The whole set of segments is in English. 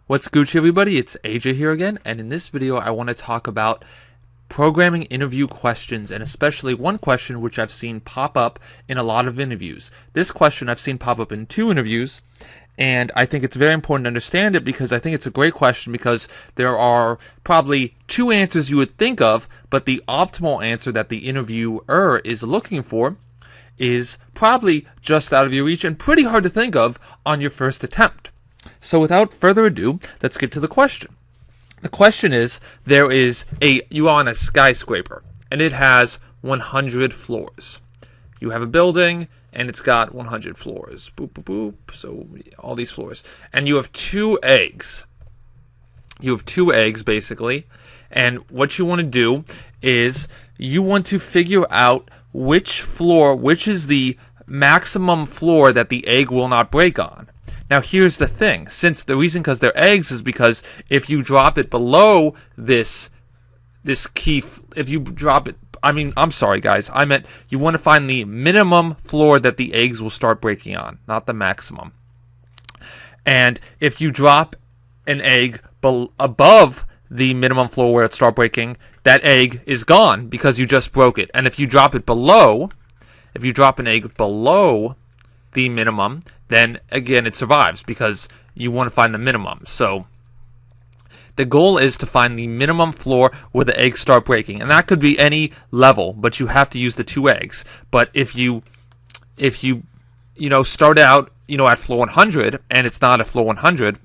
What's Gucci, everybody? It's AJ here again, and in this video I want to talk about programming interview questions, and especially one question which I've seen pop up in a lot of interviews. This question I've seen pop up in 2 interviews, and I think it's very important to understand it because I think it's a great question because there are probably 2 answers you would think of, but the optimal answer that the interviewer is looking for is probably just out of your reach and pretty hard to think of on your first attempt. So without further ado, let's get to the question. The question is, you are on a skyscraper, and it has 100 floors. You have a building, and it's got 100 floors. Boop, boop, boop. So all these floors. And you have 2 eggs. You have 2 eggs, basically. And what you want to do is you want to figure out which is the maximum floor that the egg will not break on. Now here's the thing, because they're eggs is because if you drop it below this key, if you drop it, I'm sorry guys, I meant you want to find the minimum floor that the eggs will start breaking on, not the maximum. And if you drop an egg above the minimum floor where it starts breaking, that egg is gone because you just broke it. And if you drop an egg below the minimum, then again it survives because you want to find the minimum. So the goal is to find the minimum floor where the eggs start breaking, and that could be any level, but you have to use the 2 eggs. But if you start out at floor 100 and it's not at floor 100,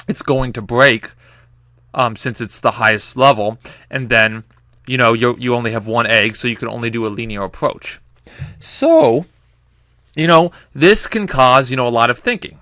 it's going to break since it's the highest level, and then you only have 1 egg, so you can only do a linear approach. So this can cause, a lot of thinking.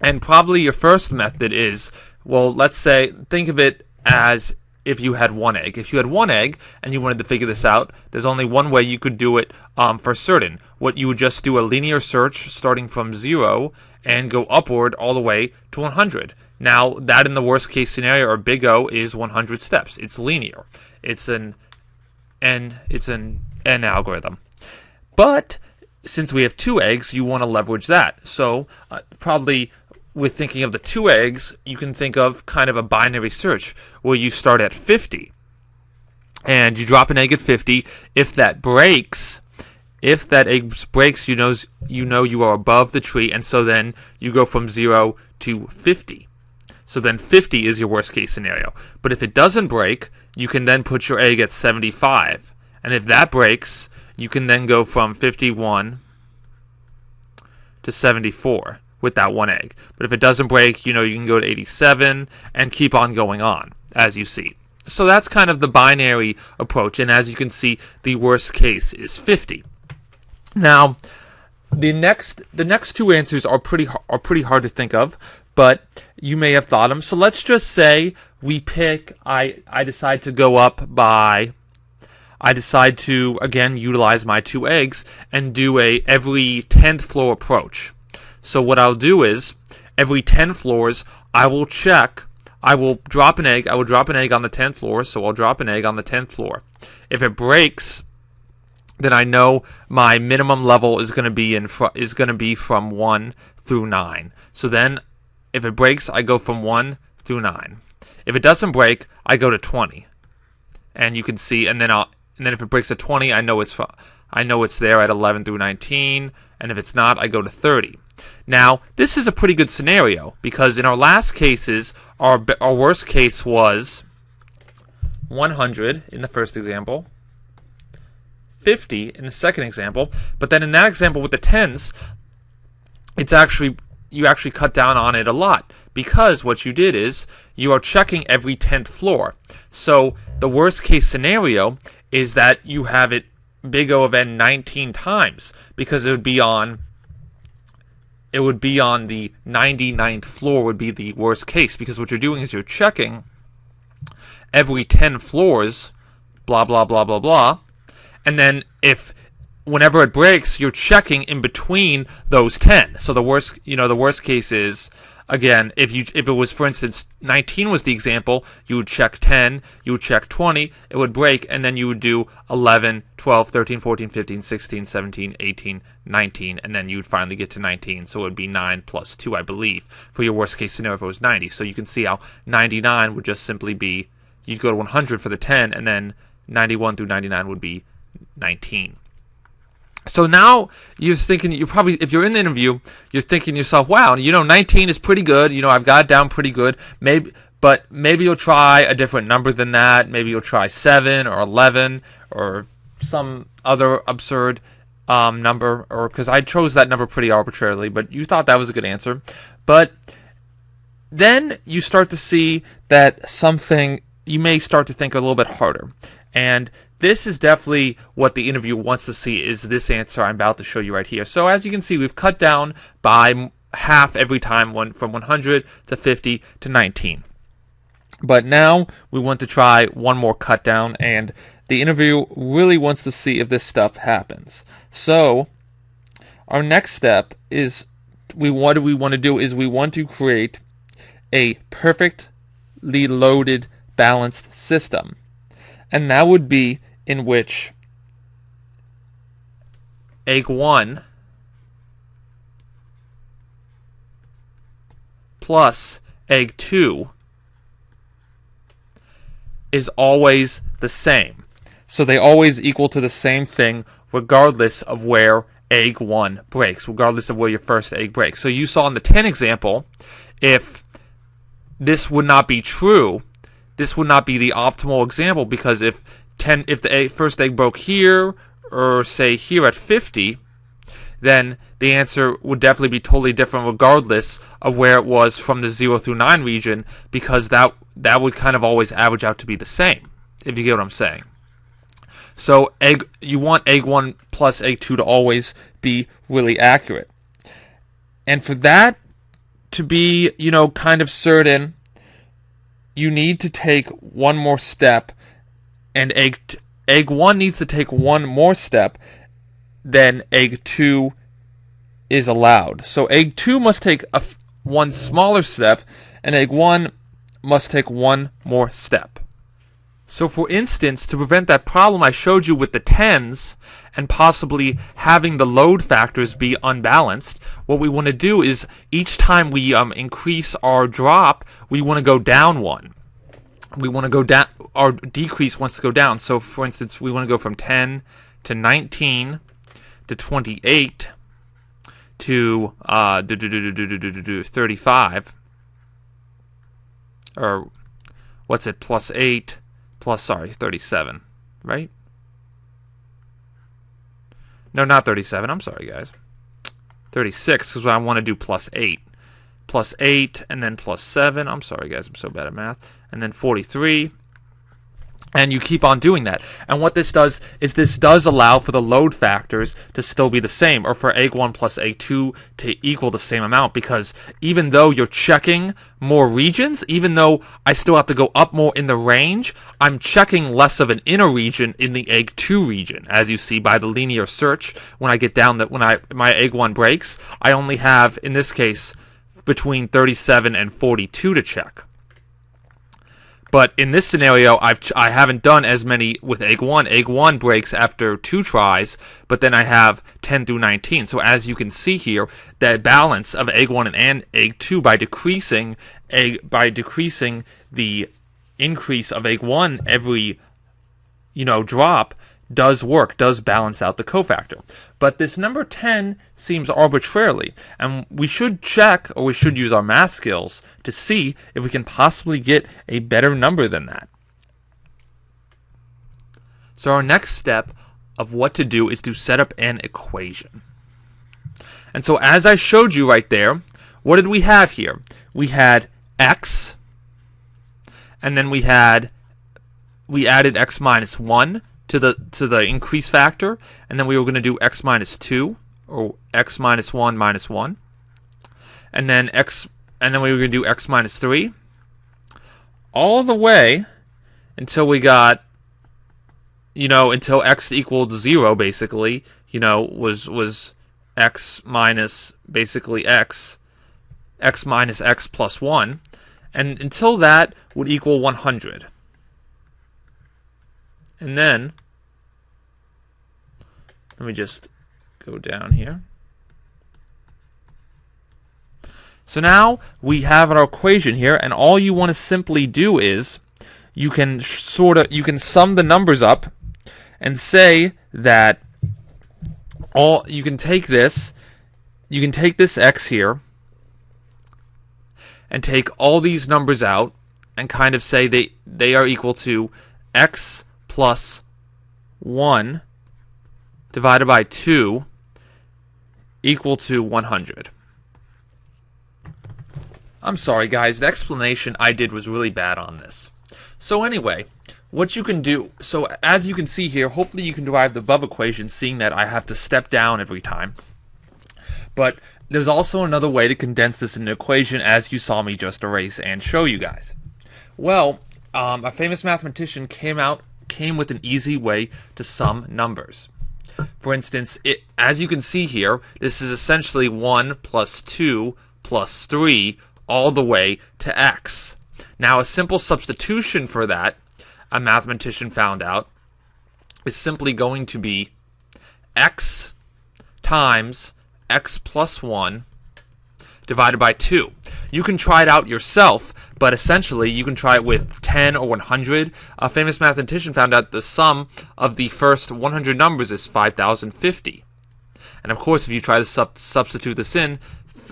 And probably your first method is, well, let's say, think of it as if you had 1 egg. If you had 1 egg and you wanted to figure this out, there's only one way you could do it for certain. What you would just do a linear search starting from 0 and go upward all the way to 100. Now, that in the worst case scenario, or big O, is 100 steps. It's linear. It's an N algorithm. But since we have 2 eggs, you want to leverage that. So probably with thinking of the 2 eggs, you can think of kind of a binary search where you start at 50 and you drop an egg at 50. If that egg breaks, you know you are above the tree, and so then you go from 0 to 50. So then 50 is your worst case scenario. But if it doesn't break, you can then put your egg at 75. And if that breaks, you can then go from 51 to 74 with that 1 egg. But if it doesn't break, you can go to 87 and keep on going on, as you see. So that's kind of the binary approach, and as you can see, the worst case is 50. Now, the next 2 answers are pretty hard to think of, but you may have thought them. So let's just say we pick, I decide to, again, utilize my 2 eggs and do every 10th floor approach. So what I'll do is, every 10 floors, I will drop an egg on the 10th floor, so I'll drop an egg on the 10th floor. If it breaks, then I know my minimum level is going to be from 1 through 9. So then, if it breaks, I go from 1 through 9. If it doesn't break, I go to 20. And you can see, and then if it breaks at 20, I know it's there at 11 through 19, and if it's not, I go to 30. Now, this is a pretty good scenario because in our last cases, our worst case was 100 in the first example, 50 in the second example, but then in that example with the 10s, you actually cut down on it a lot because what you did is you are checking every 10th floor. So the worst case scenario is that you have it big O of n 19 times because it would be on the 99th floor would be the worst case, because what you're doing is you're checking every 10 floors, blah blah blah blah blah, and then whenever it breaks, you're checking in between those 10. So the worst case is again, if it was, for instance, 19 was the example, you would check 10, you would check 20, it would break, and then you would do 11, 12, 13, 14, 15, 16, 17, 18, 19, and then you would finally get to 19. So it would be 9 plus 2, I believe, for your worst case scenario if it was 90. So you can see how 99 would just simply be, you'd go to 100 for the 10, and then 91 through 99 would be 19. So now you're thinking, if you're in the interview, you're thinking to yourself, wow, 19 is pretty good. I've got it down pretty good. Maybe you'll try a different number than that. Maybe you'll try 7 or 11 or some other absurd number, or because I chose that number pretty arbitrarily, but you thought that was a good answer. But then you start to see that you may start to think a little bit harder. And this is definitely what the interviewer wants to see, is this answer I'm about to show you right here. So as you can see, we've cut down by half every time, from 100 to 50 to 19. But now we want to try one more cut down, and the interviewer really wants to see if this stuff happens. So our next step is, we want to create a perfectly loaded balanced system. And that would be in which egg 1 plus egg 2 is always the same. So they always equal to the same thing regardless of where egg 1 breaks, regardless of where your first egg breaks. So you saw in the 10 example, if this would not be true, this would not be the optimal example, because if the first egg broke here, or say here at 50, then the answer would definitely be totally different regardless of where it was from the 0 through 9 region, because that would kind of always average out to be the same, if you get what I'm saying. So you want egg 1 plus egg 2 to always be really accurate. And for that to be, kind of certain, you need to take one more step, and egg 1 needs to take one more step than egg 2 is allowed. So egg 2 must take one smaller step, and egg 1 must take one more step. So for instance, to prevent that problem I showed you with the 10s and possibly having the load factors be unbalanced, what we want to do is each time we increase our drop, we want to go down one. We want to go down, our decrease wants to go down. So for instance, we want to go from 10 to 19 to 28 to 35, or what's it, plus 8, plus, 37, right? No, not 37, I'm sorry, guys. 36, because I want to do plus 8. Plus 8, and then plus 7. I'm sorry, guys, I'm so bad at math. And then 43. And you keep on doing that. And what this does is this does allow for the load factors to still be the same, or for egg 1 plus egg 2 to equal the same amount, because even though you're checking more regions, even though I still have to go up more in the range, I'm checking less of an inner region in the egg 2 region. As you see by the linear search, when I get down that my egg 1 breaks, I only have, in this case, between 37 and 42 to check. But in this scenario, I haven't done as many with egg 1. Egg 1 breaks after 2 tries, but then I have 10 through 19. So as you can see here, the balance of egg 1 and egg 2 by decreasing the increase of egg 1 every drop does balance out the cofactor. But this number 10 seems arbitrarily, and we should check, or we should use our math skills to see if we can possibly get a better number than that. So our next step of what to do is to set up an equation. And so as I showed you right there, what did we have here? We had x, and then we added x minus 1 to the increase factor, and then we were going to do x minus 2, or x minus 1 minus 1, and then we were going to do x minus 3, all the way until we got, until x equaled 0, basically, was x minus basically x x minus x plus 1, and until that would equal 100. And then, let me just go down here. So now we have our equation here, and all you want to simply do is you can sum the numbers up and say that you can take this x here and take all these numbers out and kind of say they are equal to x plus 1 divided by 2 equal to 100. I'm sorry, guys. The explanation I did was really bad on this. So anyway, what you can do, so as you can see here, hopefully you can derive the above equation, seeing that I have to step down every time. But there's also another way to condense this into an equation, as you saw me just erase and show you guys. Well, a famous mathematician came with an easy way to sum numbers. For instance, as you can see here, this is essentially 1 plus 2 plus 3 all the way to x. Now, a simple substitution for that, a mathematician found out, is simply going to be x times x plus 1 divided by 2. You can try it out yourself, but essentially you can try it with 10 or 100. A famous mathematician found out the sum of the first 100 numbers is 5050. And of course, if you try to substitute this in,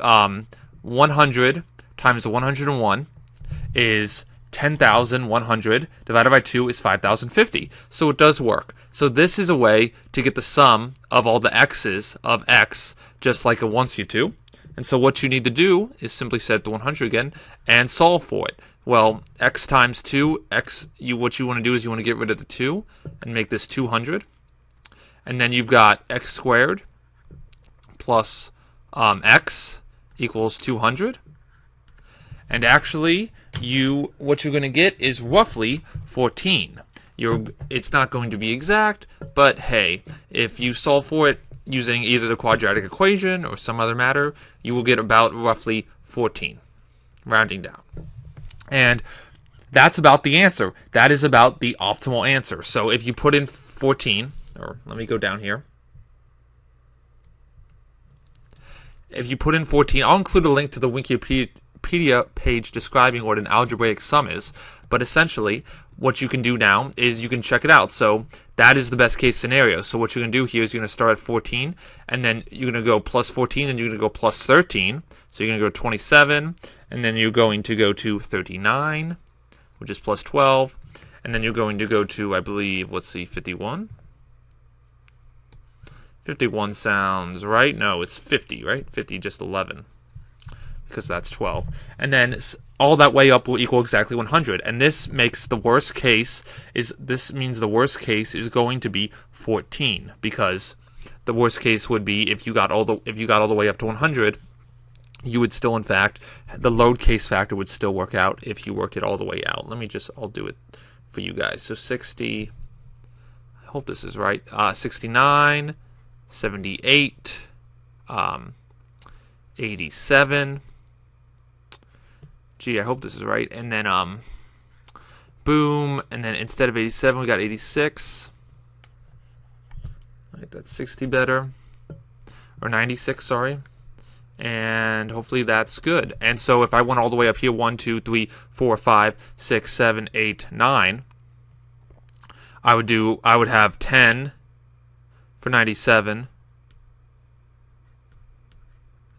100 times the 101 is 10,100 divided by 2 is 5,050. So it does work. So this is a way to get the sum of all the x's of x just like it wants you to. And so what you need to do is simply set the 100 again and solve for it. Well, x times 2, what you want to do is you want to get rid of the 2 and make this 200. And then you've got x squared plus x equals 200. And actually, what you're going to get is roughly 14. It's not going to be exact, but hey, if you solve for it using either the quadratic equation or some other matter, you will get about roughly 14, rounding down. And that's about the answer. That is about the optimal answer. So if you put in 14, or let me go down here. If you put in 14, I'll include a link to the Wikipedia page describing what an algebraic sum is, but essentially what you can do now is you can check it out. So that is the best case scenario. So what you're going to do here is you're going to start at 14, and then you're going to go plus 14, and you're going to go plus 13. So you're going to go 27, and then you're going to go to 39, which is plus 12, and then you're going to go to, I believe, let's see, 51. 51 sounds right. No, it's 50, right? 50, just 11. Because that's 12. And then all that way up will equal exactly 100. And this makes the worst case means the worst case is going to be 14, because the worst case would be if you got all the way up to 100, you would still, in fact, the load case factor would still work out if you worked it all the way out. I'll do it for you guys. So 60, I hope this is right, 69, 78, 87, gee, I hope this is right, and then boom, and then instead of 87 we got 86. Right, that's 60 better, or 96, sorry. And hopefully that's good. And so if I went all the way up here, 1, 2, 3, 4, 5, 6, 7, 8, 9, I would have 10 for 97,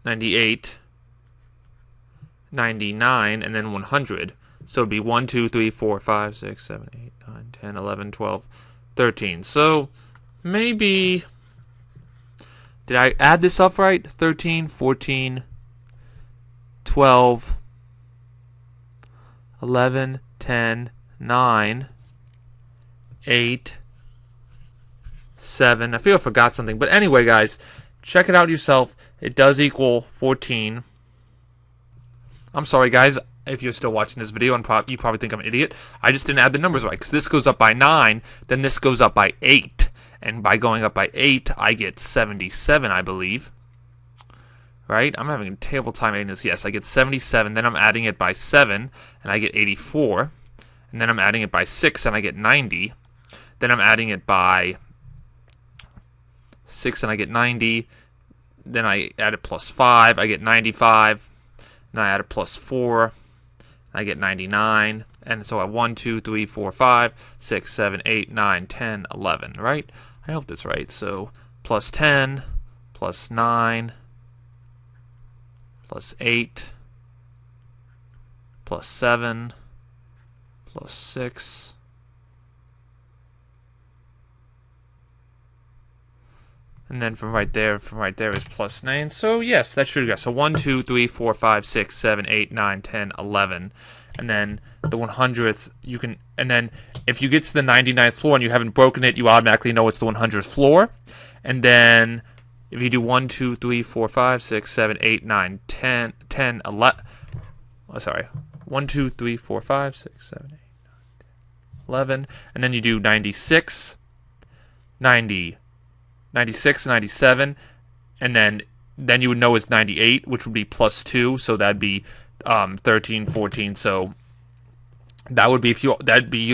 98, 99, and then 100. So it'd be 1, 2, 3, 4, 5, 6, 7, 8, 9, 10, 11, 12, 13. So maybe, did I add this up right? 13, 14, 12, 11, 10, 9, 8, 7. I feel I forgot something. But anyway, guys, check it out yourself. It does equal 14. I'm sorry, guys, if you're still watching this video, and you probably think I'm an idiot. I just didn't add the numbers right, because this goes up by 9, then this goes up by 8. And by going up by 8, I get 77, I believe. right? I'm having a terrible time adding this. Yes, I get 77, then I'm adding it by 7, and I get 84. And then I'm adding it by 6, and I get 90. Then I'm adding it by 6, and I get 90. Then I add it plus 5, I get 95. Then I add it plus 4, I get 99. And so I have 1, 2, 3, 4, 5, 6, 7, 8, 9, 10, 11, right? I hope that's right. So plus 10, plus 9, plus 8, plus 7, plus 6, and then from right there is plus 9. So yes, that should go. So 1, 2, 3, 4, 5, 6, 7, 8, 9, 10, 11. And then the 100th, you can, and then if you get to the 99th floor and you haven't broken it, you automatically know it's the 100th floor. And then if you do 1, 2, 3, 4, 5, 6, 7, 8, 9, 10, 10, 11. Oh, sorry. 1, 2, 3, 4, 5, 6, 7, 8, 9, 10, 11. And then you do 96, 90, 96, 97. And then you would know it's 98, which would be plus 2. So that'd be 13, 14. So that would be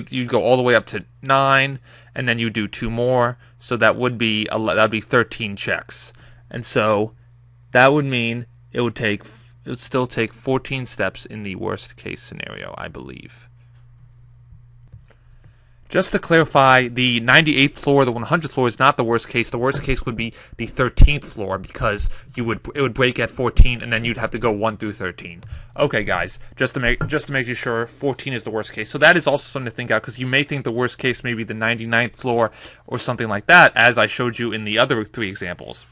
you'd go all the way up to 9, and then you do 2 more. So that would be 13 checks. And so that would mean it would still take 14 steps in the worst case scenario, I believe. Just to clarify, the 98th floor, the 100th floor is not the worst case. The worst case would be the 13th floor, because it would break at 14, and then you'd have to go 1 through 13. Okay, guys, just to make you sure, 14 is the worst case. So that is also something to think out, because you may think the worst case may be the 99th floor or something like that, as I showed you in the other 3 examples.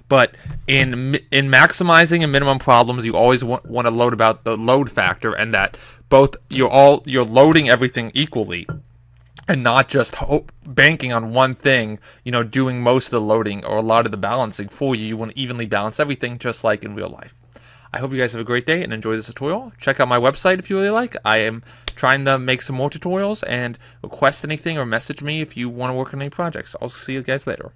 But in maximizing and minimum problems, you always want to load about the load factor, and that both you're loading everything equally, and not just banking on one thing, doing most of the loading or a lot of the balancing for you. You want to evenly balance everything, just like in real life. I hope you guys have a great day and enjoy this tutorial. Check out my website if you really like. I am trying to make some more tutorials, and request anything or message me if you want to work on any projects. I'll see you guys later.